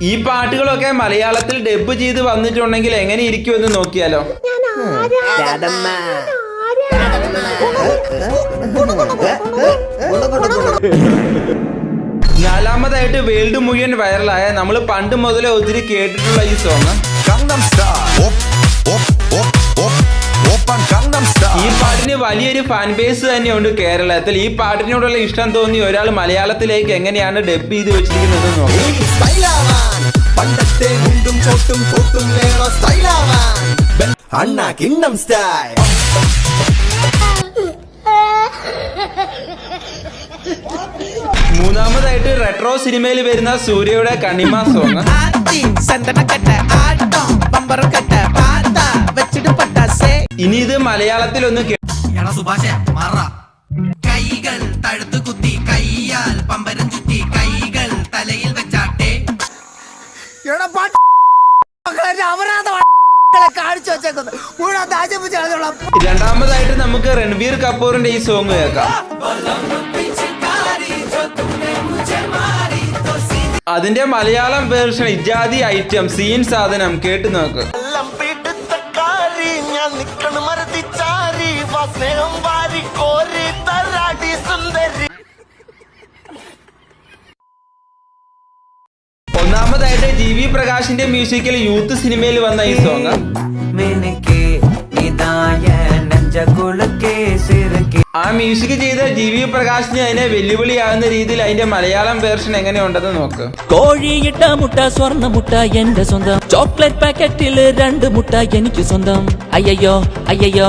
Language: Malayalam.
ഈ പാട്ടുകളൊക്കെ മലയാളത്തിൽ ഡബ് ചെയ്ത് വന്നിട്ടുണ്ടെങ്കിൽ എങ്ങനെ ഇരിക്കുമെന്ന് നോക്കിയാലോ. നാലാമതായിട്ട് വേൾഡ് മുഴുവൻ വൈറലായ നമ്മൾ പണ്ട് മുതലേ ഒത്തിരി കേട്ടിട്ടുള്ള ഈ സോങ്. ഈ പാട്ടിന് വലിയൊരു ഫാൻ ബേസ് തന്നെയുണ്ട് കേരളത്തിൽ. ഈ പാട്ടിനോടുള്ള ഇഷ്ടം തോന്നി ഒരാൾ മലയാളത്തിലേക്ക് എങ്ങനെയാണ് ഡബ് ചെയ്ത് വെച്ചിരിക്കുന്നത് നോക്കാം. മൂന്നാമതായിട്ട് റെട്രോ സിനിമയിൽ വരുന്ന സൂര്യയുടെ കണിമ സോങ്. ഇനി ഇത് മലയാളത്തിൽ ഒന്ന് കൈകൾ തഴുത്തു കുത്തി കൈയാൽ പമ്പരം ചുറ്റി കൈകൾ തലയിൽ വെച്ചാട്ടെ. രണ്ടാമതായിട്ട് നമുക്ക് രൺബീർ കപൂറിന്റെ ഈ സോങ് കേൾക്കാം. അതിന്റെ മലയാളം വേർഷൻ ഇജാതി ഐറ്റം സീൻ സാധനം കേട്ടു നോക്ക്. ഒന്നാമതായിട്ട് GV പ്രകാശിന്റെ മ്യൂസിക്കിൽ യൂത്ത് സിനിമയിൽ വന്ന ഈ സോങ്. ആ മ്യൂസിക് ചെയ്ത GV പ്രകാശിന് അതിനെ വെല്ലുവിളിയാകുന്ന രീതിയിൽ അതിന്റെ മലയാളം വേർഷൻ എങ്ങനെയുണ്ടെന്ന് നോക്ക്. കോഴിയിട്ട മുട്ട സ്വർണ്ണ മുട്ട എന്റെ സ്വന്തം, ചോക്ലേറ്റ് പാക്കറ്റിൽ 2 മുട്ട എനിക്ക് സ്വന്തം. അയ്യോ അയ്യോ